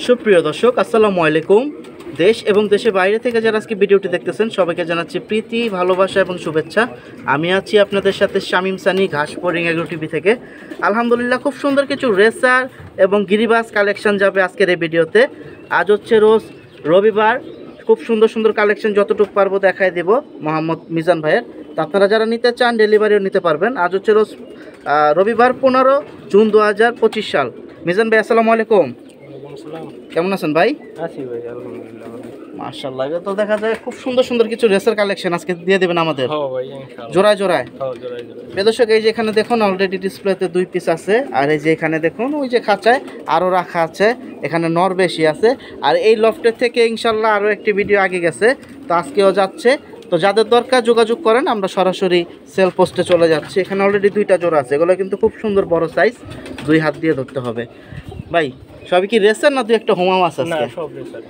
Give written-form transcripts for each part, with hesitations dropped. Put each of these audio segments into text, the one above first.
সুপ্রিয় দর্শক আসসালামু আলাইকুম। দেশ এবং দেশের বাইরে থেকে যারা আজকে ভিডিওটি দেখতেছেন সবাইকে জানাচ্ছি প্রীতি, ভালোবাসা এবং শুভেচ্ছা। আমি আছি আপনাদের সাথে শামীম সানি, ঘাসফড়িং এগ্রো টিভি থেকে। আলহামদুলিল্লাহ খুব সুন্দর কিছু রেসার এবং গিরিবাজ কালেকশন যাবে আজকের এই ভিডিওতে। আজ হচ্ছে রোজ রবিবার, খুব সুন্দর সুন্দর কালেকশন যতটুকু পারবো দেখাই দেব মোহাম্মদ মিজান ভাইয়ের। তো আপনারা যারা নিতে চান ডেলিভারিও নিতে পারবেন। আজ হচ্ছে রোজ রবিবার 15 জুন 2025 সাল। মিজান ভাই আসসালামু আলাইকুম। কেমন আছেন ভাই? আছি ভাই, আলহামদুলিল্লাহ। মাশাআল্লাহ, তো দেখা যায় খুব সুন্দর সুন্দর কিছু রেসার কালেকশন আজকে দিয়ে দেবেন আমাদের। হ্যাঁ ভাই, ইনশাআল্লাহ। জোড়ায় জোড়ায়। হ্যাঁ, জোড়ায় জোড়ায়। দর্শক এই যে এখানে দেখুন অলরেডি ডিসপ্লেতে 2 পিস আছে, আর এই যে এখানে দেখুন ওই যে খাঁচায় আরও রাখা আছে, এখানে নর বেশি আছে। আর এই লফটের থেকে ইনশাআল্লাহ আরও একটি ভিডিও আগে গেছে, তো আজকেও যাচ্ছে। তো যাদের দরকার যোগাযোগ করেন, আমরা সরাসরি সেল পোস্টে চলে যাচ্ছি। এখানে অলরেডি 2টা জোড়া আছে, এগুলো কিন্তু খুব সুন্দর বড় সাইজ, 2 হাত দিয়ে ধরতে হবে। ভাই সবই কি রেসার না 2 একটা হোমা মাছ আছে? না, সব রেসার।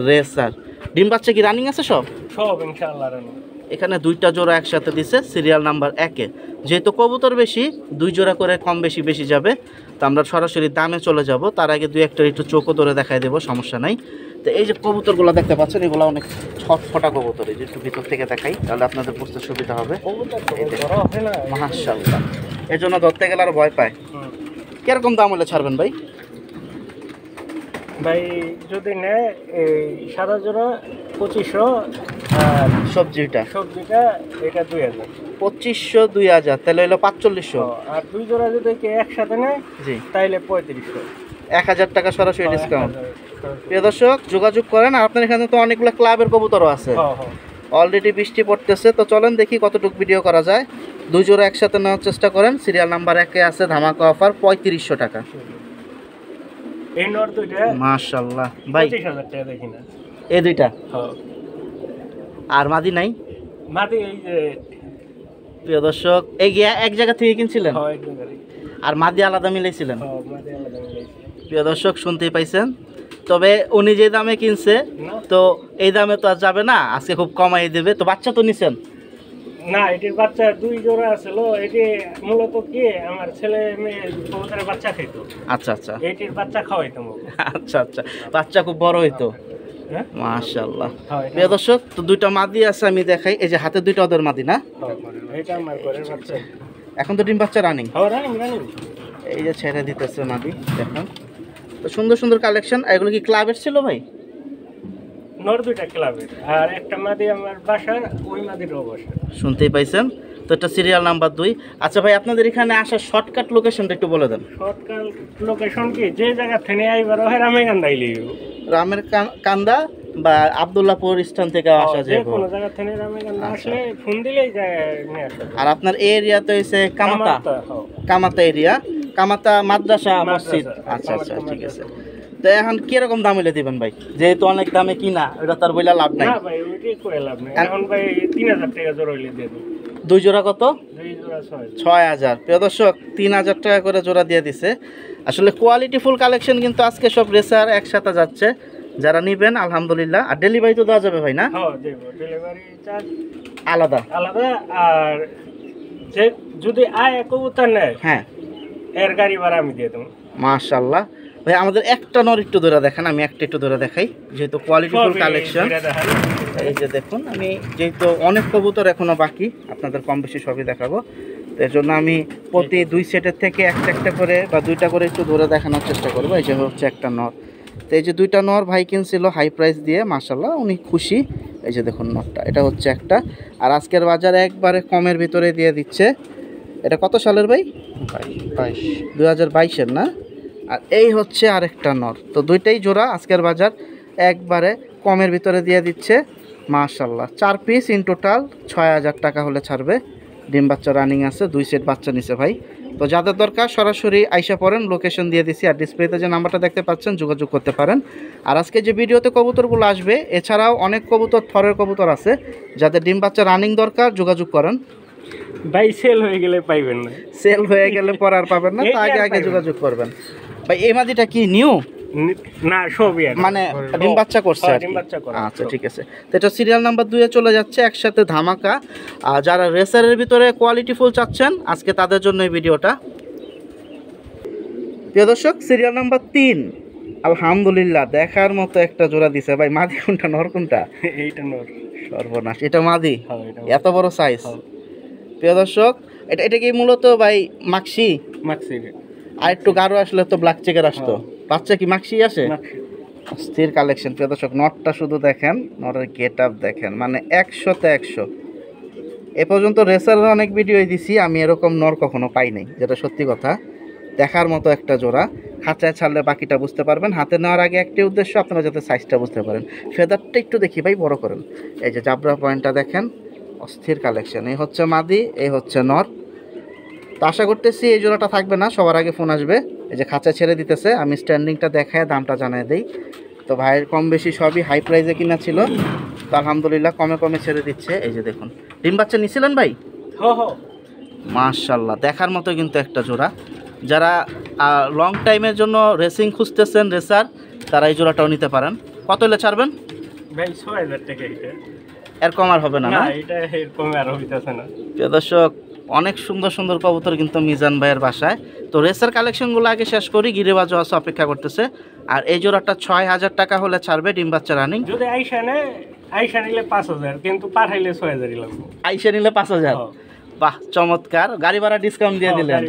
রেসার। ডিম বাচ্চা কি রানিং আছে সব? সব ইনশাআল্লাহ রানিং। এখানে 2টা জোড়া একসাথে দিছে সিরিয়াল নাম্বার 1-এ। যেহেতু কবুতর বেশি, 2 জোড়া করে কম বেশি বেশি যাবে। তো আমরা সরাসরি দামে চলে যাব, তার আগে 2-একটা একটু চোখও ধরে দেখাই দেবো, সমস্যা নাই। তো এই যে কবুতরগুলো দেখতে পাচ্ছেন, এগুলো অনেক ছটফটা কবুতর। এই যে একটু ভিতর থেকে দেখাই, তাহলে আপনাদের বুঝতে সুবিধা হবে। মাশাআল্লাহ, এই জন্য ধরতে গেলে আর ভয় পায়। কিরকম দাম হলে ছাড়বেন ভাই? ভাই যদি নেয় এই সাদা জোড়া 2500, আর সবজিটা সবজিটা এটা 2000। 2500 2000, তাহলে হলো 4500। আর 2 জোড়া যদি একসাথে নেয় জি, তাইলে 3500। 1000 টাকা সরাসরি ডিসকাউন্ট। প্রিয় দর্শক যোগাযোগ করেন। আর আপনার এখানে তো অনেকগুলো ক্লাবের কবুতরও আছে। অলরেডি বৃষ্টি পড়তেছে, তো চলেন দেখি কতটুকু ভিডিও করা যায়। 2 জোড়া একসাথে নেওয়ার চেষ্টা করেন। সিরিয়াল নাম্বার 1-এ আছে ধামাকা অফার 3500 টাকা। এই নর দুইটা মাশাআল্লাহ ভাই, 25000 টাকা দেখি না এই 2টা। হ্যাঁ, আর মাদি নাই? মাটি এই যে প্রিয় দর্শক এই গিয়া এক জায়গা থেকে কিনছিলেন? হ্যাঁ, একদম গাড়ি। আর মাদি আলাদা মিলাইছিলেন? হ্যাঁ, মাটি আলাদা মিলাইছি। প্রিয় দর্শক শুনতেই পাইছেন। তবে উনি যে দামে কিনছে, তো এই দামে তো আর যাবে না, আজকে খুব কমাই দেবে। তো বাচ্চা তো নিছেন? না, এটির বাচ্চা 2 জোড়া আছিল। এটি মূলত কি আমার ছেলে মেয়ে কবুতরের বাচ্চা খাইতো। আচ্ছা আচ্ছা, এটির বাচ্চা খাওয়াইতাম। আচ্ছা আচ্ছা, বাচ্চা খুব বড় হইতো। হ্যাঁ, মাশাআল্লাহ। হ্যাঁ, প্রিয় দর্শক, তো 2টা মাদি আছে, আমি দেখাই। এই যে হাতে 2টা ওদের মাদি না? এটা আমার ঘরের বাচ্চা। এখন তো ডিম বাচ্চা রানিং। হ্যাঁ, রানিং রানিং। এই যে ছেড়ে দিতেছে মাদি, দেখুন তো সুন্দর সুন্দর কালেকশন। এগুলো কি ক্লাবের ছিল ভাই? নর 2টা ক্লাবের, আর একটা মাদি আমার বাসার, ওই মাদিরও বাসা। শুনতেই পাইছেন। তো এটা সিরিয়াল নাম্বার 2। আচ্ছা ভাই, আপনাদের এখানে আসার শর্টকাট লোকেশনটা একটু বলে দেন। শর্টকাট লোকেশন কি, যে জায়গা থেকে আইবার হয় রামেগান্দাইলি, রামের কান্দা বা আব্দুল্লাহপুর স্থান থেকে আসা যে যায়। কোনো জায়গা থেকে রামেগান্দা আসলে ফোন দিলেই যায় নিয়ে আসা। আর আপনার এই এরিয়াতে হইছে কামাতা, হ্যাঁ। কামাতা এরিয়া, কামাতা মাদ্রাসা মসজিদ। মাদ্রাসা। আচ্ছা আচ্ছা, ঠিক আছে। তো এখন কিরকম দাম হইলে দিবেন ভাই? যেহেতু অনেক দামে কিনা, ওটা তার বইলা লাভ নাই। না ভাই, ওইটাই করে লাভ নাই। এখন ভাই 3000 টাকা জোড়া হইলে দিয়ে দেব। 2 জোড়া কত? 2 জোড়া 6000। প্রিয় দর্শক 3000 টাকা করে জোড়া দিয়ে দিছে। আসলে কোয়ালিটি ফুল কালেকশন কিন্তু আজকে সব রেসার একসাথে যাচ্ছে। যারা নিবেন আলহামদুলিল্লাহ। আর ডেলিভারি তো দেওয়া যাবে ভাই না? হ্যাঁ, দেব। ডেলিভারি চার্জ আলাদা আলাদা। আর যে যদি আয় কবুতর নেয়, হ্যাঁ, এর গাড়ি ভাড়া আমি দিয়ে দেবো। মাশাআল্লাহ ভাই, আমাদের একটা নর একটু ধরে দেখেন, আমি একটা একটু ধরে দেখাই, যেহেতু কোয়ালিটি ফুল কালেকশন। এই যে দেখুন, আমি যেহেতু অনেক কবুতর এখনো বাকি, আপনাদের কম বেশি সবই দেখাবো। তো এর জন্য আমি প্রতি 2 সেটের থেকে একটা একটা করে বা 2টা করে একটু ধরে দেখানোর চেষ্টা করবো। এই যে হচ্ছে একটা নর। তো এই যে 2টা নর ভাই কিনছিল হাই প্রাইস দিয়ে, মাশাআল্লাহ উনি খুশি। এই যে দেখুন নরটা, এটা হচ্ছে একটা। আর আজকের বাজারে একবারে কমের ভিতরে দিয়ে দিচ্ছে। এটা কত সালের ভাই? 2022-এর না? আর এই হচ্ছে আরেকটা নর। তো 2টাই জোড়া আজকের বাজার একবারে কমের ভিতরে দিয়ে দিচ্ছে। মাশাআল্লাহ, 4 পিস ইন টোটাল 6000 টাকা হলে ছাড়বে। ডিম বাচ্চা রানিং আছে, 2 সেট বাচ্চা নিছে ভাই। তো যাদের দরকার সরাসরি আইসা পড়েন, লোকেশন দিয়ে দিছি। আর ডিসপ্লেতে যে নাম্বারটা দেখতে পাচ্ছেন যোগাযোগ করতে পারেন। আর আজকে যে ভিডিওতে কবুতরগুলো আসবে, এছাড়াও অনেক কবুতর থরের কবুতর আছে। যাদের ডিম বাচ্চা রানিং দরকার যোগাযোগ করেন ভাই। সেল হয়ে গেলে পাইবেন না, সেল হয়ে গেলে পরে আর পাবেন না, তো আগে আগে যোগাযোগ করবেন ভাই। এই মাদিটা কি নিউ না? সবই মানে ডিম বাচ্চা করছে আর কি? আচ্ছা ঠিক আছে। তো এটা সিরিয়াল নাম্বার 2-এ চলে যাচ্ছে একসাথে ধামাকা। আর যারা রেসারের ভিতরে কোয়ালিটি ফুল চাচ্ছেন, আজকে তাদের জন্য এই ভিডিওটা। প্রিয় দর্শক, সিরিয়াল নাম্বার 3 আলহামদুলিল্লাহ, দেখার মতো একটা জোড়া দিছে ভাই। মাদি কোনটা নর কোনটা? এইটা নর। সর্বনাশ, এটা মাদি? হ্যাঁ এটা এত বড় সাইজ? হ্যাঁ। প্রিয় দর্শক, এটা এটা কি মূলত ভাই মাক্সি? মাক্সি। আর একটু গাঢ় আসলে তো ব্ল্যাক চেকের আসতো। হ্যাঁ। বাচ্চা কি মাক্সি আসে? মাক্সি। স্থির কালেকশন। প্রিয় দর্শক, নটটা শুধু দেখেন, নরের গেট আপ দেখেন, মানে 100-তে 100। এ পর্যন্ত রেসারের অনেক ভিডিওই দিছি, আমি এরকম নর কখনো পাই নাই, যেটা সত্যি কথা। দেখার মতো একটা জোড়া। খাঁচায় ছাড়লে বাকিটা বুঝতে পারবেন। হাতে নেওয়ার আগে একটি উদ্দেশ্য, আপনারা যাতে সাইজটা বুঝতে পারেন। ফেদারটা একটু দেখি ভাই, বড় করেন। এই যে জাবরা পয়েন্টটা দেখেন, অস্থির কালেকশন। এই হচ্ছে মাদি, এই হচ্ছে নর। তো আশা করতেছি এই জোড়াটা থাকবে না, সবার আগে ফোন আসবে। এই যে খাঁচা ছেড়ে দিতেছে, আমি স্ট্যান্ডিংটা দেখায় দামটা জানিয়ে দিই। তো ভাইয়ের কম বেশি সবই হাই প্রাইসে কিনা ছিল, তো আলহামদুলিল্লাহ কমে কমে ছেড়ে দিচ্ছে। এই যে দেখুন, ডিম বাচ্চা নিছিলেন ভাই? মাশাআল্লাহ, দেখার মতো কিন্তু একটা জোড়া। যারা লং টাইমের জন্য রেসিং খুঁজতেছেন, রেসার, তারা এই জোড়াটাও নিতে পারেন। কত হলে ছাড়বেন ভাই? 6000 টাকা। এটা এর কম আর হবে না? না, এটা এর কমে আর হইতাছে না। প্রিয় দর্শক, অনেক সুন্দর সুন্দর কবুতর কিন্তু মিজান ভাইয়ের বাসায়। তো রেসার কালেকশনগুলো আগে শেষ করি, গিরিবাজও আছে অপেক্ষা করতেছে। আর এই জোড়াটা 6000 টাকা হলে ছাড়বে, ডিম বাচ্চা রানিং। যদি আইসা নিলে 5000, কিন্তু পাঠাইলে 6000ই লাগবে। আইসা নিলে 5000? বাহ, চমৎকার। গাড়ি ভাড়া ডিসকাউন্ট দিয়ে দিলেন,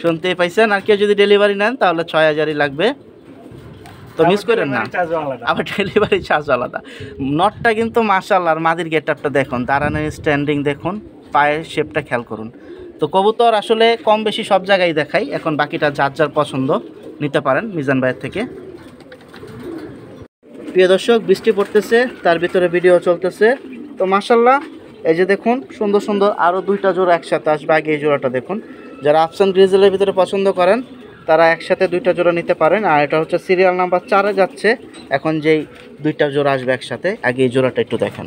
শুনতেই পাইছেন। আর কেউ যদি ডেলিভারি নেন তাহলে 6000ই লাগবে। তো মিস করেন না, আবার ডেলিভারি চার্জ আলাদা। নটটা কিন্তু মাশাআল্লাহ, আর মাদির গেট আপটা দেখুন, দাঁড়ানোর স্ট্যান্ডিং দেখুন, পায়ের শেপটা খেয়াল করুন। তো কবুতর আসলে কম বেশি সব জায়গায় দেখাই, এখন বাকিটা যার যার পছন্দ নিতে পারেন মিজান ভাইয়ের থেকে। প্রিয় দর্শক, বৃষ্টি পড়তেছে, তার ভিতরে ভিডিও চলতেছে। তো মাশাআল্লাহ, এই যে দেখুন সুন্দর সুন্দর আরও দুইটা জোড়া একসাথে আসবে। আগে এই জোড়াটা দেখুন, যারা আফসান গ্রিজেলের ভিতরে পছন্দ করেন তারা একসাথে দুইটা জোড়া নিতে পারেন। আর এটা হচ্ছে সিরিয়াল নাম্বার 4-এ যাচ্ছে এখন যেই দুইটা জোড়া আসবে একসাথে। আগে এই জোড়াটা একটু দেখেন,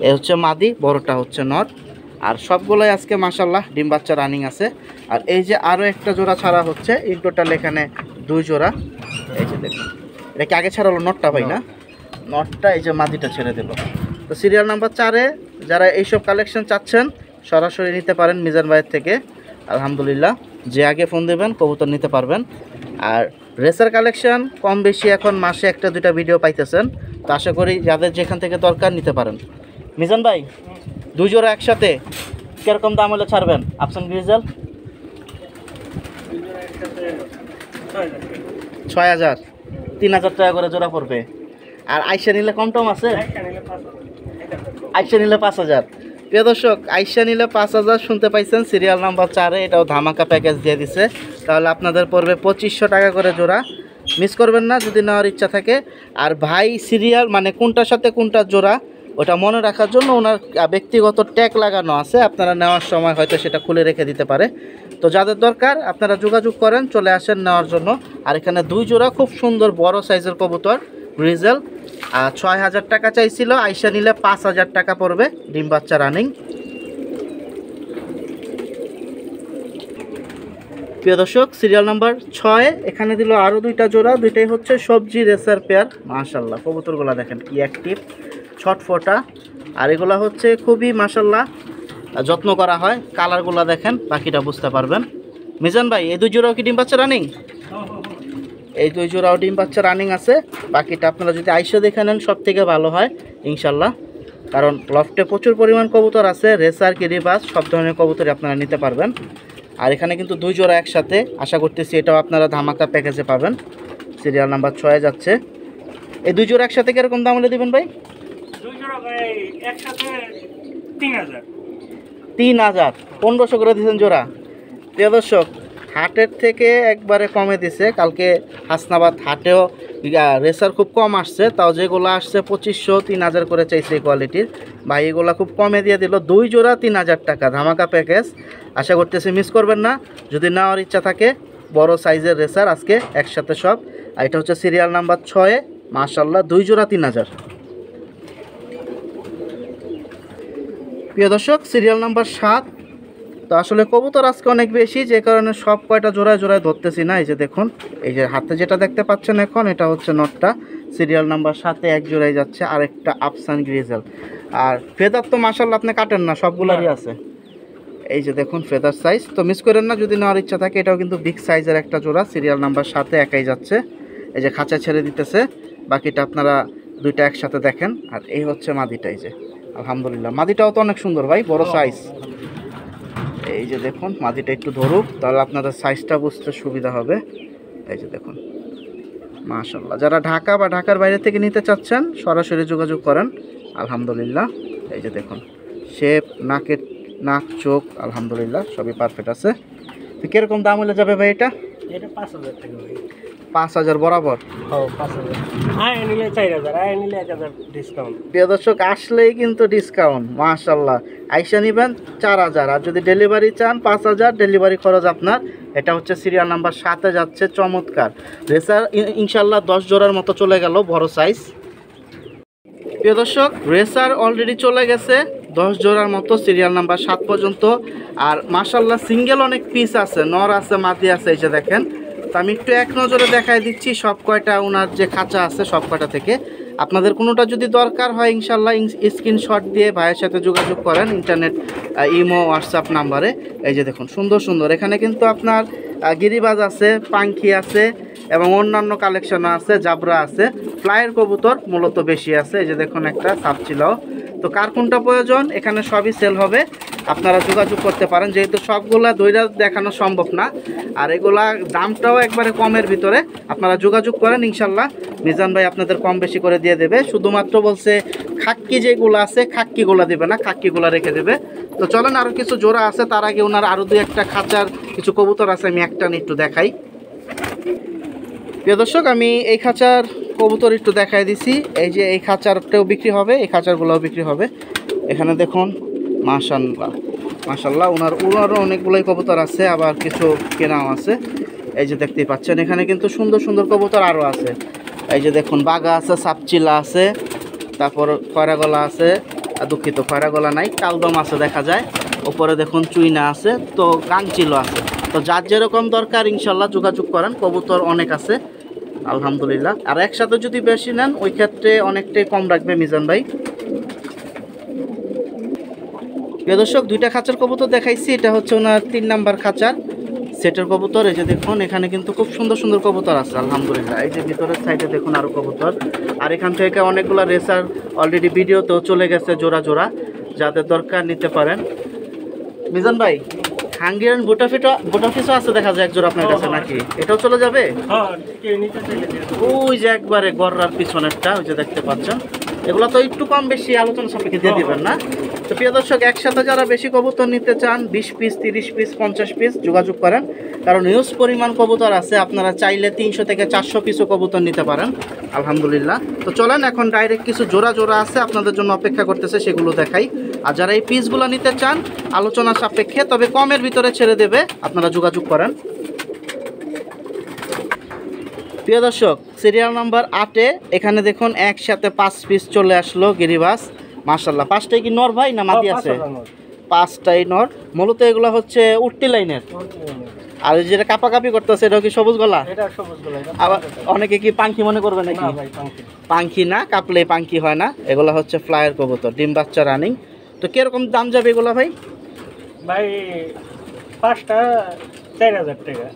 এ হচ্ছে মাদি, বড়টা হচ্ছে নর। আর সবগুলোই আজকে মাশাআল্লাহ ডিম বাচ্চা রানিং আছে। আর এই যে আরও একটা জোড়া ছাড়া হচ্ছে, ইন টোটাল এখানে 2 জোড়া। এই যে দেখুন, এটা কি আগে ছাড়ালো নটটা ভাই? না, নটটা এই যে মাদিটা ছেড়ে দিল। তো সিরিয়াল নাম্বার 4-এ যারা এইসব কালেকশন চাচ্ছেন সরাসরি নিতে পারেন মিজান ভাইয়ের থেকে। আলহামদুলিল্লাহ, যে আগে ফোন দেবেন কবুতর নিতে পারবেন। আর রেসার কালেকশন কম বেশি এখন মাসে 1-2টা ভিডিও পাইতেছেন। তো আশা করি যাদের যেখান থেকে দরকার নিতে পারেন। মিজান ভাই, 2 জোড়া একসাথে কীরকম দাম হলে ছাড়বেন আফসান গ্রিজেল? 6000, 3000 টাকা করে জোড়া পড়বে। আর আইসা নিলে কম টম আছে? আইসা নিলে 5000। প্রিয় দর্শক, আইসা নিলে 5000 শুনতে পাইছেন, সিরিয়াল নাম্বার 4-এ এটাও ধামাকা প্যাকেজ দিয়ে দিছে। তাহলে আপনাদের পড়বে 2500 টাকা করে জোড়া। মিস করবেন না যদি নেওয়ার ইচ্ছা থাকে। আর ভাই সিরিয়াল মানে কোনটার সাথে কোনটা জোড়া ওটা মনে রাখার জন্য ওনার ব্যক্তিগত ট্যাগ লাগানো আছে, আপনারা নেওয়ার সময় হয়তো সেটা খুলে রেখে দিতে পারে। তো যাদের দরকার আপনারা যোগাযোগ করেন, চলে আসেন নেওয়ার জন্য। আর এখানে 2 জোড়া খুব সুন্দর বড় সাইজের কবুতর গ্রিজেল। আর 6000 টাকা চাইছিল, আইসা নিলে 5000 টাকা পড়বে, ডিম বাচ্চা রানিং। প্রিয় দর্শক, সিরিয়াল নাম্বার 6 এখানে দিল আরও 2টা জোড়া, দুইটাই হচ্ছে সবজি রেসার পেয়ার। মাশাআল্লাহ, কবুতরগুলো দেখেন কি অ্যাক্টিভ, ছটফটা। আর এগুলা হচ্ছে খুবই মাশাআল্লাহ যত্ন করা হয়। কালারগুলো দেখেন, বাকিটা বুঝতে পারবেন। মিজান ভাই, এই 2 জোড়াও কি ডিম বাচ্চা রানিং? এই 2 জোড়াও ডিম বাচ্চা রানিং আছে। বাকিটা আপনারা যদি আইসা দেখে নেন সব থেকে ভালো হয় ইনশাল্লাহ, কারণ লফটে প্রচুর পরিমাণ কবুতর আছে, রেসার গিরিবাজ সব ধরনের কবুতরই আপনারা নিতে পারবেন। আর এখানে কিন্তু 2 জোড়া একসাথে, আশা করতেছি এটাও আপনারা ধামাকা প্যাকেজে পাবেন। সিরিয়াল নাম্বার 6-এ যাচ্ছে। এই 2 জোড়া একসাথে কিরকম দাম হলে দেবেন ভাই? 2 জোড়া ভাই একসাথে 3000। 3000, 1500 করে দিয়েছেন জোড়া। প্রিয় দর্শক, হাটের থেকে একবারে কমে দিছে। কালকে হাসনাবাদ হাটেও রেসার খুব কম আসছে, তাও যেগুলো আসছে 2500 3000 করে চাইছে এই কোয়ালিটির। ভাই এগুলো খুব কমে দিয়ে দিল, 2 জোড়া 3000 টাকা ধামাকা প্যাকেজ। আশা করতেছি মিস করবেন না। যদি নেওয়ার ইচ্ছা থাকে বড় সাইজের রেসার আজকে একসাথে সব। আর এটা হচ্ছে সিরিয়াল নাম্বার 6-এ মাশাআল্লাহ 2 জোড়া 3000। প্রিয় দর্শক, সিরিয়াল নাম্বার 7। তো আসলে কবুতর আজকে অনেক বেশি, যে কারণে সব কয়টা জোড়ায় জোড়ায় ধরতেছি না। এই যে দেখুন, এই যে হাতে যেটা দেখতে পাচ্ছেন এখন, এটা হচ্ছে নটটা, সিরিয়াল নাম্বার 7-এ 1 জোড়ায় যাচ্ছে। আরেকটা আফসান গ্রিজেল। আর ফেদার তো মাশাআল্লাহ আপনি কাটেন না, সবগুলারই আছে। এই যে দেখুন ফেদার সাইজ, তো মিস করেন না যদি নেওয়ার ইচ্ছা থাকে। এটাও কিন্তু বিগ সাইজের একটা জোড়া, সিরিয়াল নাম্বার 7-এ একাই যাচ্ছে। এই যে খাঁচা ছেড়ে দিতেছে, বাকিটা আপনারা দুইটা একসাথে দেখেন। আর এই হচ্ছে মাদিটা, এই যে আলহামদুলিল্লাহ মাদিটাও তো অনেক সুন্দর ভাই, বড় সাইজ। এই যে দেখুন মাদিটা একটু ধরুক, তাহলে আপনাদের সাইজটা বুঝতে সুবিধা হবে। এই যে দেখুন মাশাআল্লাহ, যারা ঢাকা বা ঢাকার বাইরে থেকে নিতে চাচ্ছেন সরাসরি যোগাযোগ করেন। আলহামদুলিল্লাহ এই যে দেখুন শেপ, নাক চোখ আলহামদুলিল্লাহ সবই পারফেক্ট আছে। তো কীরকম দাম হলে যাবে ভাই এটা? এটা 5000 টাকা ভাই। 5000 বরাবর? হ্যাঁ 5000। আয় নিলে 4000, আয় নিলে 1000 ডিসকাউন্ট। প্রিয় দর্শক আসলেই কিন্তু ডিসকাউন্ট মাশাআল্লাহ। আইসা নেবেন 4000, আর যদি ডেলিভারি চান 5000 ডেলিভারি খরচ আপনার। এটা হচ্ছে সিরিয়াল নাম্বার 7-এ যাচ্ছে, চমৎকার রেসার ইনশাল্লাহ 10 জোড়ার মতো চলে গেল, বড় সাইজ। প্রিয় দর্শক রেসার অলরেডি চলে গেছে 10 জোড়ার মতো, সিরিয়াল নাম্বার 7 পর্যন্ত। আর মাশাআল্লাহ সিঙ্গেল অনেক পিস আছে, নর আছে, মাদি আছে, এই যে দেখেন। তো আমি একটু এক নজরে দেখাই দিচ্ছি সব কয়টা ওনার যে খাঁচা আছে সব কয়টা থেকে। আপনাদের কোনোটা যদি দরকার হয় ইনশাল্লাহ স্ক্রিনশট দিয়ে ভাইয়ের সাথে যোগাযোগ করেন ইন্টারনেট, ইমো, হোয়াটসঅ্যাপ নাম্বারে। এই যে দেখুন সুন্দর সুন্দর, এখানে কিন্তু আপনার গিরিবাজ আছে, পাঙ্খি আছে এবং অন্যান্য কালেকশনও আছে, জাবরা আছে। ফ্লাইয়ের কবুতর মূলত বেশি আছে, এই যে দেখুন একটা সাপ ছিল। তো কার কোনটা প্রয়োজন এখানে সবই সেল হবে, আপনারা যোগাযোগ করতে পারেন, যেহেতু সবগুলা দইরা দেখানো সম্ভব না। আর এগুলা দামটাও একবারে কমের ভিতরে, আপনারা যোগাযোগ করেন ইনশাল্লাহ মিজান ভাই আপনাদের কম বেশি করে দিয়ে দেবে। শুধুমাত্র বলছে খাক্কি যেগুলো আছে খাক্কিগুলা দেবে না, খাক্কিগুলা রেখে দেবে। তো চলেন আরও কিছু জোড়া আছে, তার আগে ওনার আরও দুই একটা খাঁচার কিছু কবুতর আছে, আমি একটা একটু দেখাই। প্রিয় দর্শক আমি এই খাঁচার কবুতর একটু দেখাই দিছি। এই যে এই খাঁচারটাও বিক্রি হবে, এই খাঁচারগুলোও বিক্রি হবে। এখানে দেখুন মাশাআল্লাহ মাশাআল্লাহ ওনারও অনেকগুলোই কবুতর আছে, আবার কিছু কেনাও আছে। এই যে দেখতেই পাচ্ছেন এখানে কিন্তু সুন্দর সুন্দর কবুতর আরও আছে। এই যে দেখুন বাগা আছে, সাপচিলা আছে, তারপর খয়রা গলা আছে, দুঃখিত খয়রা গলা নাই, কালদম আছে দেখা যায়। উপরে দেখুন চুইনা আছে, তো গাংচিলো আছে। তো যার যেরকম দরকার ইনশাল্লাহ যোগাযোগ করেন, কবুতর অনেক আছে আলহামদুলিল্লাহ। আর একসাথে যদি বেশি নেন ওই ক্ষেত্রে অনেকটাই কম রাখবে মিজান ভাই। প্রিয় দর্শক দুইটা খাঁচার কবুতর দেখাইছি, এটা হচ্ছে ওনার 3 নাম্বার খাঁচার সেটের কবুতর। এই যে দেখুন এখানে কিন্তু খুব সুন্দর সুন্দর কবুতর আছে আলহামদুলিল্লাহ। এই যে ভিতরের সাইডে দেখুন আরও কবুতর। আর এখান থেকে অনেকগুলো রেসার অলরেডি ভিডিওতেও চলে গেছে জোড়া জোড়া, যাদের দরকার নিতে পারেন। মিজান ভাই হাঙ্গেরিয়ান বোটাফিসও আছে দেখা যায় এক জোড়া আপনার কাছে নাকি? এটাও চলে যাবে? ওই যে একবারে গররার পিছনেরটা, ওই যে দেখতে পাচ্ছেন। এগুলো তো একটু কম বেশি আলোচনা সাপেক্ষে দিয়ে দিবেন না? তো প্রিয় দর্শক একসাথে যারা বেশি কবুতর নিতে চান 20 পিস 30 পিস 50 পিস যোগাযোগ করেন, কারণ হিউজ পরিমাণ কবুতর আছে। আপনারা চাইলে 300 থেকে 400 পিসও কবুতর নিতে পারেন আলহামদুলিল্লাহ। তো চলেন এখন ডাইরেক্ট কিছু জোড়া জোড়া আছে আপনাদের জন্য অপেক্ষা করতেছে, সেগুলো দেখাই। আর যারা এই পিসগুলো নিতে চান আলোচনা সাপেক্ষে, তবে কমের ভিতরে ছেড়ে দেবে, আপনারা যোগাযোগ করেন। প্রিয় দর্শক সিরিয়াল নাম্বার 8-এ এখানে দেখুন একসাথে 5 পিস চলে আসলো গিরিবাস মাশাআল্লাহ। 5টাই কি নর ভাই না মাদি আছে? 5টাই নর। মূলত এগুলো হচ্ছে উঠতি লাইনের। আর যেটা কাপাকাপি করতেছে এটা কি সবুজ গলা? এটা সবুজ গলা। আবার অনেকে কি পাঙ্খি মনে করবে নাকি? না ভাই পাঙ্খি। পাঙ্খি না, কাপলে পাঙ্খি হয় না। এগুলো হচ্ছে ফ্লায়ার কবুতর, ডিম বাচ্চা রানিং। তো কিরকম দাম যাবে এগুলো ভাই? ভাই 5টা 4000 টাকা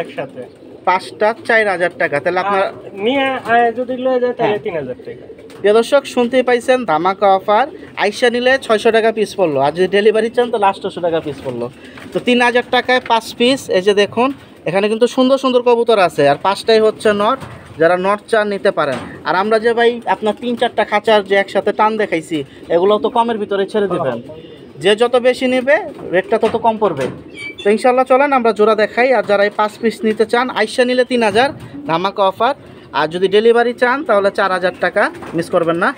একসাথে। 5টা 4000 টাকা। তাহলে আপনার নিয়ে আয় যদি লয়ে যায় তাহলে 3000 টাকা। প্রিয় দর্শক শুনতেই পাইছেন ধামাকা অফার। আইসা নিলে 600 টাকা পিস পড়লো, আর যদি ডেলিভারি চান তাহলে 800 টাকা পিস পড়লো। তো 3000 টাকায় 5 পিস। এই যে দেখুন এখানে কিন্তু সুন্দর সুন্দর কবুতর আছে, আর 5টাই হচ্ছে নট। যারা নট চান নিতে পারেন। আর আমরা যে ভাই আপনার 3-4টা খাঁচার যে একসাথে টান দেখাইছি এগুলো তো কমের ভিতরে ছেড়ে দেবেন, যে যত বেশি নেবে রেটটা তত কম পড়বে। তো ইনশাল্লাহ চলেন আমরা জোড়া দেখাই। আর যারা এই 5 পিস নিতে চান আইসা নিলে 3000 ধামাকা অফার, আর যদি ডেলিভারি চান তাহলে 4000 টাকা, মিস করবেন না।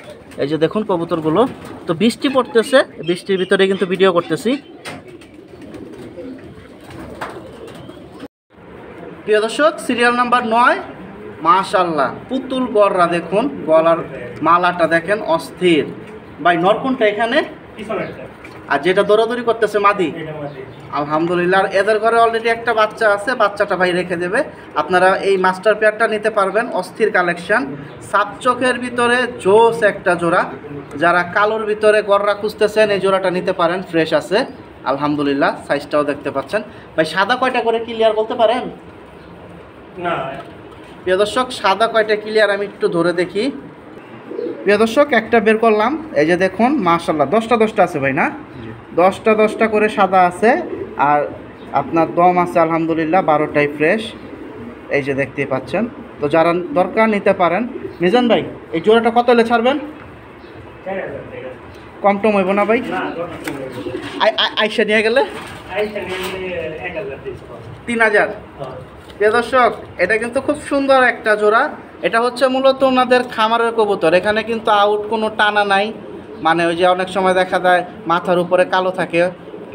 এই যে দেখুন কবুতরগুলো। তো বৃষ্টি পড়তেছে, বৃষ্টির ভিতরে কিন্তু ভিডিও করতেছি। প্রিয় দর্শক সিরিয়াল নাম্বার 9 মাশাআল্লাহ পুতুল গররা দেখুন, গলার মালাটা দেখেন অস্থির। ভাই নর কোনটা এখানে? আর যেটা দৌড়াদৌড়ি করতেছে মাদি? আলহামদুলিল্লাহ। আর এদের ঘরে অলরেডি একটা বাচ্চা আছে, বাচ্চাটা ভাই রেখে দেবে। আপনারা এই মাস্টার পেয়ারটা নিতে পারবেন, অস্থির কালেকশন। সাপ চোখের ভিতরে জোস একটা জোড়া। যারা কালোর ভিতরে গররা খুঁজতেছেন এই জোড়াটা নিতে পারেন, ফ্রেশ আছে আলহামদুলিল্লাহ। সাইজটাও দেখতে পাচ্ছেন। ভাই সাদা কয়টা করে ক্লিয়ার বলতে পারেন? না প্রিয় দর্শক সাদা কয়টা ক্লিয়ার আমি একটু ধরে দেখি। প্রিয় দর্শক একটা বের করলাম, এই যে দেখুন মাশাআল্লাহ 10টা আছে ভাই না? 10টা করে সাদা আছে, আর আপনার দম আছে আলহামদুলিল্লাহ 12টাই ফ্রেশ, এই যে দেখতেই পাচ্ছেন। তো যারা দরকার নিতে পারেন। মিজান ভাই এই জোড়াটা কত হলে ছাড়বেন? কম টম হইব না ভাই? আইসা নিয়ে গেলে 3000। প্রিয় দর্শক এটা কিন্তু খুব সুন্দর একটা জোড়া। এটা হচ্ছে মূলত ওনাদের খামারের কবুতর। এখানে কিন্তু আউট কোনো টানা নাই, মানে ওই যে অনেক সময় দেখা যায় মাথার উপরে কালো থাকে,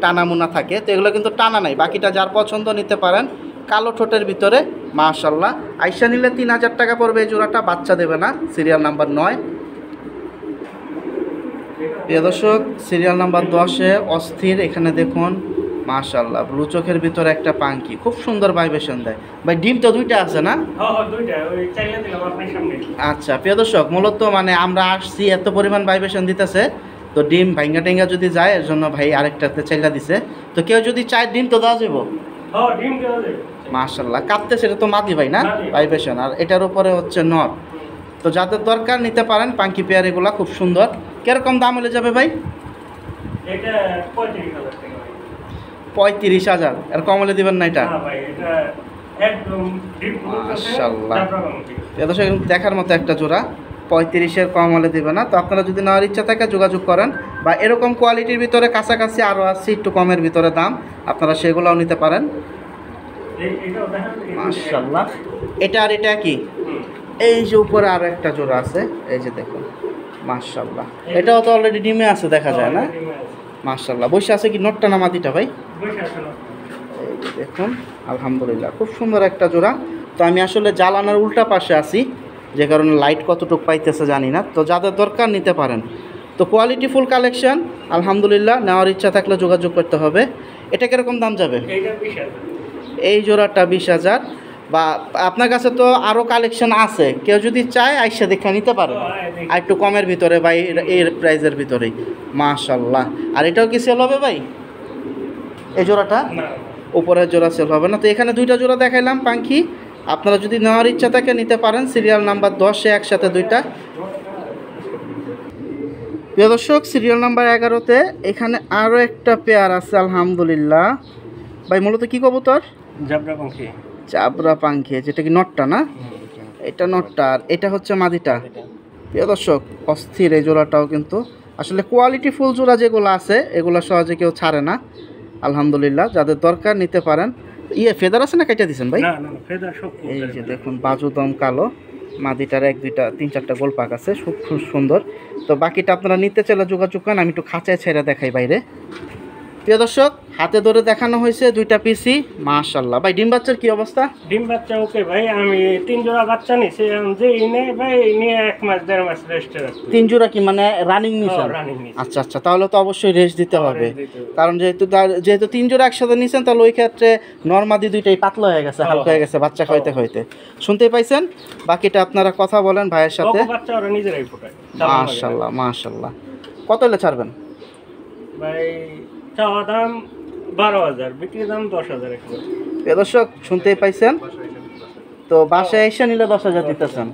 টানা মুনা থাকে, তো এগুলো কিন্তু টানা নাই। বাকিটা যার পছন্দ নিতে পারেন। কালো ঠোঁটের ভিতরে মাশাআল্লাহ। আইসা নিলে 3000 টাকা পড়বে এই জোড়াটা, বাচ্চা দেবে না। Serial number 9। প্রিয় দর্শক সিরিয়াল নাম্বার 10-এ অস্থির, এখানে দেখুন মাশাআল্লাহ ব্লু চোখের ভিতরে একটা পাঙ্কি, খুব সুন্দর ভাইব্রেশন দেয় ভাই। ডিম তো 2টা আছে না? আচ্ছা প্রিয় দর্শক মূলত মানে আমরা আসছি এত পরিমাণ ভাইব্রেশন দিতেছে, তো ডিম ভাঙ্গা টেঙ্গা যদি যায় এর জন্য ভাই আরেকটাতে চাইলা দিছে। তো কেউ যদি চায় ডিম তো দেওয়া যাবো? মাশাআল্লাহ কাঁপতে, সেটা তো মাদি ভাই না ভাইব্রেশন, আর এটার উপরে হচ্ছে নর। তো যাদের দরকার নিতে পারেন পাঙ্কি পেয়ার, এগুলা খুব সুন্দর। কিরকম দাম হলে যাবে ভাই? এটা 35,000। এর কম হলে দিবেন না? এটা মাশাআল্লাহ এটা দেখার মতো একটা জোড়া, 35-এর কম হলে দিবে না। তো আপনারা যদি নেওয়ার ইচ্ছা থাকে যোগাযোগ করেন, বা এরকম কোয়ালিটির ভিতরে কাছাকাছি আরও আছে একটু কমের ভিতরে দাম, আপনারা সেগুলোও নিতে পারেন। মাশাআল্লাহ এটা আর এটা কি? এই যে উপরে আরও একটা জোড়া আছে, এই যে দেখুন মাশাআল্লাহ। এটাও তো অলরেডি ডিমে আছে দেখা যায় না? মাশাআল্লাহ বসে আছে কি নটটা না মাদিটা ভাই? এই যে দেখুন আলহামদুলিল্লাহ খুব সুন্দর একটা জোড়া। তো আমি আসলে জ্বালানোর উল্টা পাশে আছি, যে কারণে লাইট কতটুকু পাইতেছে জানি না। তো যাদের দরকার নিতে পারেন। তো কোয়ালিটি ফুল কালেকশন আলহামদুলিল্লাহ, নেওয়ার ইচ্ছা থাকলে যোগাযোগ করতে হবে। এটা কীরকম দাম যাবে? এই জোড়াটা 20,000। বা আপনার কাছে তো আরও কালেকশন আছে, কেউ যদি চায় আইসা দেখে নিতে পারে আর একটু কমের ভিতরে ভাই, এই প্রাইজের ভিতরেই মাশাআল্লাহ। আর এটাও কি সেল হবে ভাই? এই জোড়াটা উপরের জোড়া সেল হবে না। তো এখানে 2টা জোড়া দেখাইলাম পাঙ্কি, আপনারা যদি নেওয়ার ইচ্ছা থাকে নিতে পারেন। সিরিয়াল নাম্বার 10-এ একসাথে 2টা। প্রিয় দর্শক সিরিয়াল নাম্বার 11-তে এখানে আরও একটা পেয়ার আছে আলহামদুলিল্লাহ। ভাই মূলত কি কবুতর? জাবরা পাখি। চাবরা পাঙ্খি, যেটা কি নটটা না? এটা নটটা, আর এটা হচ্ছে মাদিটা। প্রিয় দর্শক অস্থির এই জোড়াটাও কিন্তু আসলে কোয়ালিটি ফুল জোড়া যেগুলো আছে এগুলো সহজে কেউ ছাড়ে না আলহামদুলিল্লাহ। যাদের দরকার নিতে পারেন। ফেদার আছে না কেটে দিচ্ছেন ভাই? এই যে দেখুন বাজুদম কালো, মাদিটার 1 2 3 4টা গোল পাক আছে, খুব সুন্দর। তো বাকিটা আপনারা নিতে চাইলে যোগাযোগ করেন। আমি একটু খাঁচায় ছেড়ে দেখাই বাইরে। প্রিয় দর্শক হাতে ধরে দেখানো হয়েছে 2টা পিসি মাশাআল্লাহ। ভাই ডিম বাচ্চার কি অবস্থা? ডিম বাচ্চা ওকে ভাই, আমি 3 জোড়া বাচ্চা নিছি, যে ইনে ভাই নিয়ে 1 মাস 1.5 মাস রেস্টে রাখছি। 3 জোড়া কি মানে রানিং নিছেন? রানিং নিছি। আচ্ছা আচ্ছা, তাহলে তো অবশ্যই রেস্ট দিতে হবে, কারণ যেহেতু 3 জোড়া একসাথে নিছেন, তাহলে ওই ক্ষেত্রে নরমাদি 2টাই পাতলা হয়ে গেছে, হালকা হয়ে গেছে বাচ্চা খাইতে খাইতে। শুনতেই পাইছেন? বাকিটা আপনারা কথা বলেন ভাইয়ের সাথে। বাচ্চা ওরা নিজেরাই ফোটায়। মাশাআল্লাহ মাশাআল্লাহ। কত হলে ছাড়বেন ভাই? চাওয়া দাম 12,000, বিক্রি দাম 10,000। প্রিয় দর্শক শুনতেই পাইছেন, তো বাসায় এসে নিলে 10,000 দিতেছেন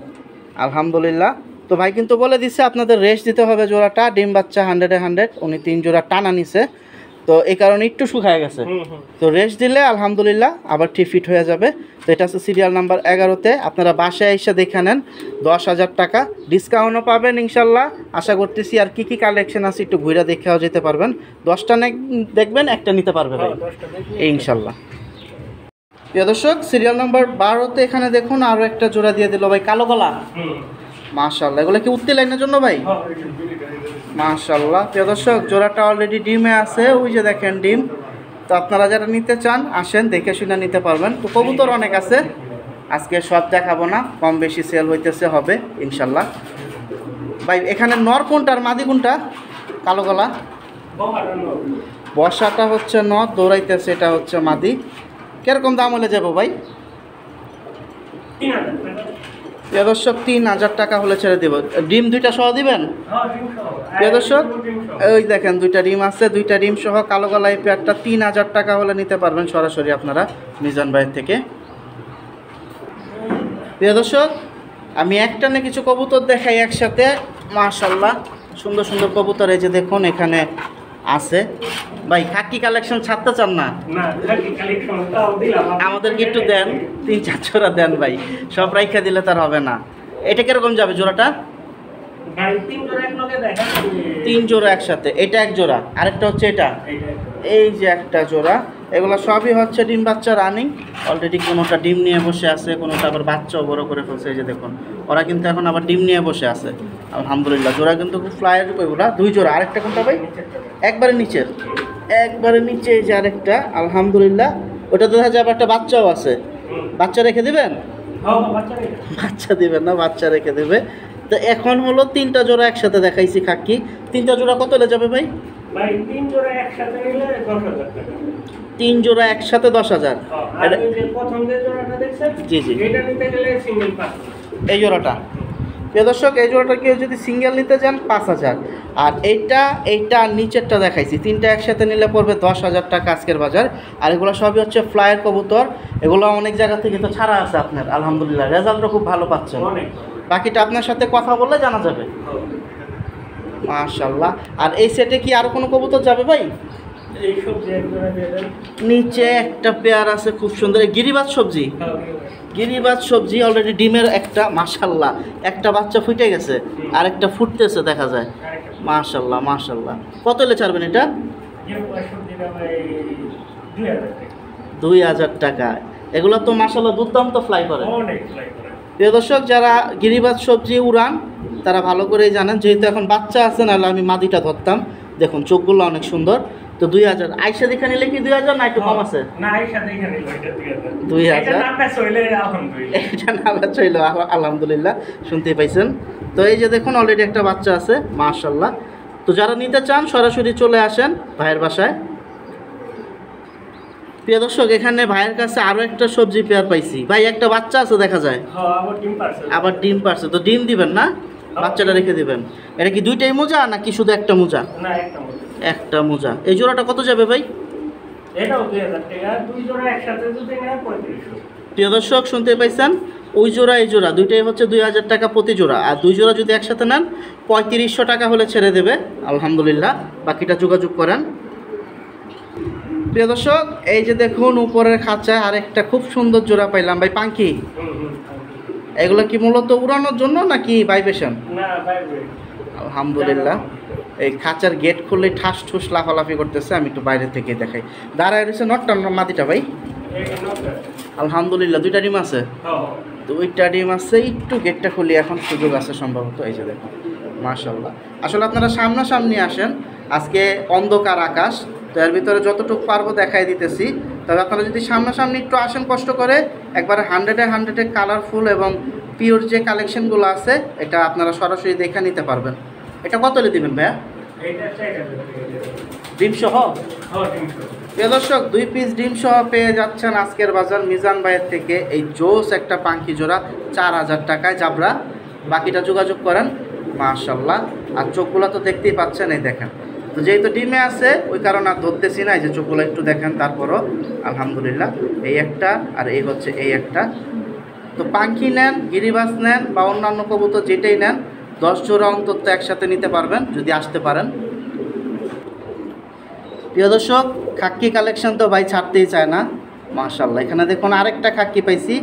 আলহামদুলিল্লাহ। তো ভাই কিন্তু বলে দিচ্ছে আপনাদের রেস্ট দিতে হবে জোড়াটা, ডিম বাচ্চা 100-এ 100। উনি 3 জোড়া টানা নিছে, তো এই কারণে একটু শুকায় গেছে। তো রেস্ট দিলে আলহামদুলিল্লাহ আবার ঠিক ফিট হয়ে যাবে। তো এটা হচ্ছে সিরিয়াল নাম্বার 11-তে। আপনারা বাসায় এসে দেখে নেন, 10,000 টাকা ডিসকাউন্টও পাবেন ইনশাল্লাহ আশা করতেছি। আর কি কি কালেকশন আছে একটু ঘুরে দেখেও যেতে পারবেন। 10টা দেখবেন, একটা নিতে পারবে ভাই ইনশাল্লাহ। প্রিয় দর্শক সিরিয়াল নাম্বার 12-তে এখানে দেখুন আরও একটা জোড়া দিয়ে দিল ভাই, কালো গলা মাশাআল্লাহ। এগুলো কি উঠতে লাইনের জন্য ভাই? মাশাআল্লাহ। প্রিয় দর্শক জোড়াটা অলরেডি ডিমে আছে, ওই যে দেখেন ডিম। তো আপনারা যারা নিতে চান আসেন, দেখে শুনে নিতে পারবেন। তো কবুতর অনেক আছে, আজকে সব দেখাবো না, কম বেশি সেল হইতেছে হবে ইনশাল্লাহ। ভাই এখানে নর কোনটা আর মাদি কোনটা? কালো গলা বসাটা হচ্ছে নর, দৌড়াইতেছে এটা হচ্ছে মাদি। কিরকম দাম হলে যাবো ভাই? প্রিয় দর্শক 3,000 টাকা হলে ছেড়ে দেব। ডিম 2টা সহ দিবেন? প্রিয় দর্শক ওই দেখেন 2টা ডিম আছে, 2টা ডিম সহ কালো গলায় পেয়ারটা 3,000 টাকা হলে নিতে পারবেন সরাসরি আপনারা মিজান ভাইয়ের থেকে। প্রিয় দর্শক, আমি একটানে কিছু কবুতর দেখাই একসাথে। মাশাআল্লাহ, সুন্দর সুন্দর কবুতর এই যে দেখুন এখানে আছে। ভাই খাকি কালেকশন ছাড়তে চান না? না, খাকি কালেকশনটাও দিলাম। আমাদেরকে একটু দেন, 3-4 জোড়া দেন ভাই, সব রাইখা দিলে তার হবে না। এটা কিরকম যাবে জোড়াটা? ভাই 3 জোড়া এক লগে দেখা। 3 জোড়া একসাথে, এটা এক জোড়া, আরেকটা হচ্ছে এটা, এই যে একটা জোড়া। এগুলো সবই হচ্ছে ডিম বাচ্চা রানিং। অলরেডি কোনোটা ডিম নিয়ে বসে আছে, কোনোটা আবার বাচ্চাও বড় করে ফেলছে। এই যে দেখুন ওরা কিন্তু এখন আবার ডিম নিয়ে বসে আছে। আলহামদুলিল্লাহ, জোড়া কিন্তু খুব ফ্লাইয়ের ওগুলা 2 জোড়া। আরেকটা কোনটা ভাই? একবারে নিচের, একবারে নিচে এই যে আরেকটা। আলহামদুলিল্লাহ, ওটা দেখা যাবে একটা বাচ্চাও আছে। বাচ্চা রেখে দিবেন? বাচ্চা দিবেন না, বাচ্চা রেখে দেবে। তো এখন হলো 3টা জোড়া একসাথে দেখাইছি খাকি। 3টা জোড়া কত হলে যাবে ভাই? ভাই 3 জোড়া একসাথে নিলে 10,000 টাকা। 3 জোড়া একসাথে 10,000। আর এই যে প্রথম যে জোড়াটা দেখছেন, জি জি, এটা নিতে গেলে সিঙ্গেল 5। এই জোড়াটা প্রিয় দর্শক, এই জোড়াটা কেউ যদি সিঙ্গেল নিতে যান 5,000। আর এইটা নিচেরটা দেখাইছি, 3টা একসাথে নিলে পড়বে 10,000 টাকা আজকের বাজার। আর এগুলো সবই হচ্ছে ফ্লায়ার কবুতর। এগুলো অনেক জায়গা থেকে তো ছাড়া আছে আপনার, আলহামদুলিল্লাহ রেজাল্টও খুব ভালো পাচ্ছেন। বাকিটা আপনার সাথে কথা বললে জানা যাবে। মাশাআল্লাহ। আর এই সেটে কি আরো কোনো কবুতর যাবে ভাই? এই সবজি এক জোড়া দিয়ে দেন। নিচে একটা পেয়ার আছে খুব সুন্দর, গিরিবাজ সবজি। গিরিবাজ সবজি অলরেডি ডিমের একটা, মাশাআল্লাহ, একটা বাচ্চা ফুটে গেছে, আর একটা ফুটতেছে দেখা যায়। মাশাআল্লাহ মাশাআল্লাহ। কত হলে ছাড়বেন এটা? 2,000 টাকা। এগুলো তো মাশাআল্লাহ দুর্দান্ত ফ্লাই করে। প্রিয় দর্শক, যারা গিরিবাজ সবজি উড়ান তারা ভালো করেই জানেন, যেহেতু এখন বাচ্চা আছে, নাহলে আমি মাদিটা ধরতাম। দেখুন চোখগুলো অনেক সুন্দর। তো 2,000 আইসা দেখে নিলে কি 2,000 না একটু কম আছে? না, আইসা দেখে নিলে এটা 2,000। 2,000 এটা না চলে আলহামদুলিল্লাহ। এটা না চইল আলহামদুলিল্লাহ, শুনতেই পাইছেন। তো এই যে দেখুন অলরেডি একটা বাচ্চা আছে, মাশাআল্লাহ। তো যারা নিতে চান সরাসরি চলে আসেন ভাইয়ের বাসায়। প্রিয় দর্শক, এখানে ভাইয়ের কাছে আরো একটা সবজি পেয়ার পাইছি। ভাই একটা বাচ্চা আছে দেখা যায়, আবার ডিম পারছে। তো ডিম দিবেন না, বাচ্চাটা রেখে দিবেন। এটা কি 2টাই মোজা নাকি শুধু একটা মোজা? না, একটা মোজা। একটা মোজা। এই জোড়াটা কত যাবে ভাই? এটাও 2,000 টাকা। 2 জোড়া একসাথে যদি নেয় 3500। প্রিয় দর্শক, শুনতে পাইছেন, ওই জোড়া এই জোড়া দুইটাই হচ্ছে 2,000 টাকা প্রতি জোড়া। আর 2 জোড়া যদি একসাথে নেন 3500 টাকা হলে ছেড়ে দেবে আলহামদুলিল্লাহ। বাকিটা যোগাযোগ করেন। প্রিয় দর্শক, এই যে দেখুন উপরের খাঁচায় আরেকটা খুব সুন্দর জোড়া পাইলাম ভাই, পাঙ্কি। এগুলো কি মূলত উড়ানোর জন্য নাকি ভাইব্রেশন? না, ভাইব্রেশন। আলহামদুলিল্লাহ। এই খাঁচার গেট খুললে ঠাস ঠুস লাফালাফি করতেছে। আমি একটু বাইরে থেকে দেখাই। দাঁড়ায় রয়েছে নটটা মাদিটা ভাই। আলহামদুলিল্লাহ, 2টা ডিম আছে। 2টা ডিম আছে। একটু গেটটা খুলি, এখন সুযোগ আছে সম্ভবত। এই যে দেখুন মাশাআল্লাহ। আসলে আপনারা সামনাসামনি আসেন, আজকে অন্ধকার আকাশ, তো এর ভিতরে যতটুকু পারবো দেখাই দিতেছি। তবে আপনারা যদি সামনাসামনি একটু আসেন কষ্ট করে, একবারে 100-এ কালারফুল এবং পিওর যে কালেকশনগুলো আছে এটা আপনারা সরাসরি দেখে নিতে পারবেন। এটা কত হলে দিবেন ভাইয়া? ডিম সহ? প্রিয় দর্শক, 2 পিস ডিম সহ পেয়ে যাচ্ছেন আজকের বাজার মিজান ভাইয়ের থেকে। এই জোস একটা পাঙ্কি জোড়া 4,000 টাকায় জাবরা। বাকিটা যোগাযোগ করেন। মাশাআল্লাহ। আর চোখগুলো তো দেখতেই পাচ্ছেন, এই দেখেন। তো যেহেতু ডিমে আছে ওই কারণে আর ধরতেছি না। এই যে চোখগুলো একটু দেখেন, তারপরও আলহামদুলিল্লাহ। এই একটা আর এই হচ্ছে এই একটা। তো পাঙ্কি নেন, গিরিবাজ নেন বা অন্যান্য কবুতর যেটাই নেন, 10 জোড়া অন্তত একসাথে নিতে পারবেন যদি আসতে পারেন। প্রিয় দর্শক, খাক্কি কালেকশন তো ভাই ছাড়তেই চায় না। মাশাআল্লাহ, এখানে দেখুন আরেকটা খাক্কি পাইছি।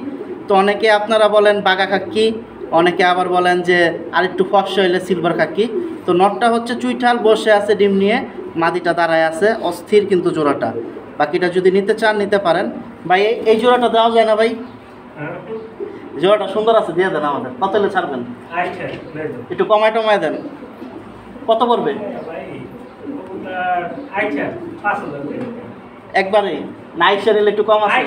তো অনেকে আপনারা বলেন বাগা খাক্কি, অনেকে আবার বলেন যে আরেকটু ফর্সা হইলে সিলভার খাক্কি। তো নটটা হচ্ছে চুইঠাল বসে আছে ডিম নিয়ে, মাদিটা দাঁড়ায় আছে, অস্থির কিন্তু জোড়াটা। বাকিটা যদি নিতে চান নিতে পারেন। ভাই এই জোড়াটা দেওয়া যায় না ভাই? জোড়াটা সুন্দর আছে, দিয়ে দেন আমাদের। কত হলে ছাড়বেন? একটু কমায় টমায় দেন। কত পড়বে? একবারে নাইশা নিলে একটু কম আছে।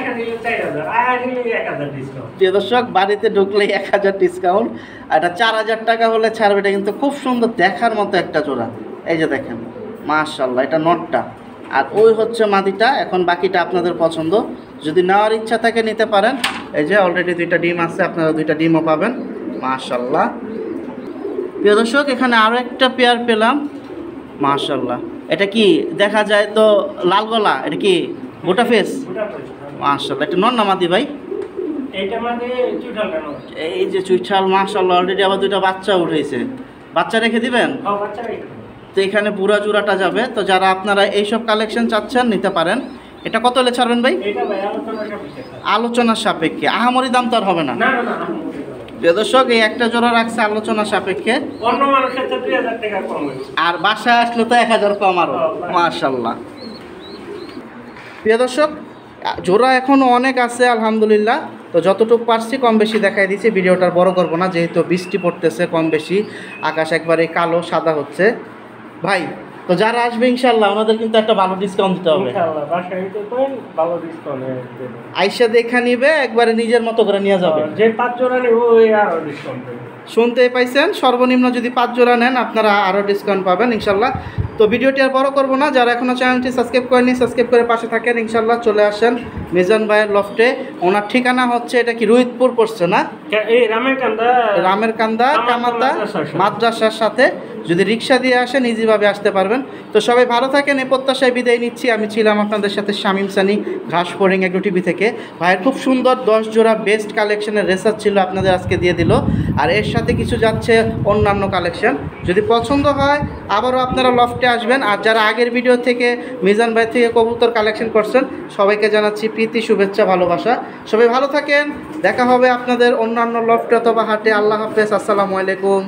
প্রিয় দর্শক, বাড়িতে ঢুকলে 1,000 ডিসকাউন্ট। আর এটা 4,000 টাকা হলে ছাড়বে। এটা কিন্তু খুব সুন্দর দেখার মতো একটা জোড়া। এই যে দেখেন মাশাআল্লাহ, এটা নটটা আর ওই হচ্ছে মাদিটা। এখন বাকিটা আপনাদের পছন্দ, যদি নেওয়ার ইচ্ছা থাকে নিতে পারেন। এই যে অলরেডি 2টা ডিম আছে, আপনারা 2টা ডিমও পাবেন। মাশাআল্লাহ। প্রিয় দর্শক, এখানে আরও একটা পেয়ার পেলাম। মাশাআল্লাহ, এটা কি দেখা যায় তো লাল গলা, এটা কি গোটা ফেস? মাশাআল্লাহ, এটা নর না মাদি ভাই? এইটা মানে চুইঠালটা নয়। এই যে চুইঠাল মাশাআল্লাহ অলরেডি আবার দুইটা বাচ্চা উঠেছে। বাচ্চা রেখে দিবেন? হ্যাঁ বাচ্চারাই। তো এখানে পুরা জোড়াটা যাবে। তো যারা আপনারা এইসব কালেকশন চাচ্ছেন নিতে পারেন। এটা কত হলে ছাড়বেন ভাই? এটা ভাই আলোচনা সাপেক্ষে। আলোচনার সাপেক্ষে, আহামরি দাম তো আর হবে না। না না না প্রিয় দর্শক, এই একটা জোড়া রাখছে আলোচনা সাপেক্ষে, অন্য মানুষের তো 2000 টাকা কম হইবে। আর বাসায় আসলে তো 1000 কম আরো। মাশাআল্লাহ। প্রিয় দর্শক, জোড়া এখনও অনেক আছে আলহামদুলিল্লাহ। তো যতটুকু পারছি কম বেশি দেখাই দিচ্ছি, ভিডিওটার বড় করব না, যেহেতু বৃষ্টি পড়তেছে কম বেশি, আকাশ একবারে কালো সাদা হচ্ছে। ভাই তো যারা আসবে ইনশাল্লাহ ওনাদের কিন্তু একটা ভালো ডিসকাউন্ট দিতে হবে। ইনশাআল্লাহ বাসায় তো কোন ভালো ডিসকাউন্ট দেব। আইসা দেখা নিবে, একবারে নিজের মতো করে নিয়ে যাবে। যে 5 জোড়া নেব ওই আরো ডিসকাউন্ট দেব। শুনতেই পাইছেন, সর্বনিম্ন যদি 5 জোড়া নেন আপনারা আরও ডিসকাউন্ট পাবেন ইনশাল্লাহ। তো ভিডিওটি আর বড় করবো না, যারা এখনও চ্যানেলটি সাবস্ক্রাইব করেনি সাবস্ক্রাইব করে পাশে থাকেন ইনশাল্লাহ। চলে আসেন মিজান ভাইয়ের লফটে। ওনার ঠিকানা হচ্ছে, এটা কি রুহিতপুর পড়ছে না? এই রামের কান্দা কামাতা মাদ্রাসার সাথে। যদি রিক্সা দিয়ে আসেন ইজিভাবে আসতে পারবেন। তো সবাই ভালো থাকেন, এই প্রত্যাশায় বিদায় নিচ্ছি। আমি ছিলাম আপনাদের সাথে শামীম সানি, ঘাস ফড়িং এগ্রো টিভি থেকে। ভাইয়ের খুব সুন্দর 10 জোড়া বেস্ট কালেকশনের রেসার ছিল, আপনাদের আজকে দিয়ে দিল। আর এর সাথে কিছু যাচ্ছে অন্যান্য কালেকশন। যদি পছন্দ হয় আবারও আপনারা লফটে আসবেন। আর যারা আগের ভিডিও থেকে মিজান ভাই থেকে কবুতর কালেকশন করছেন সবাইকে জানাচ্ছি প্রীতি, শুভেচ্ছা, ভালোবাসা। সবাই ভালো থাকেন, দেখা হবে আপনাদের অন্যান্য লফটে অথবা হাটে। আল্লাহ হাফেজ, আসসালামু আলাইকুম।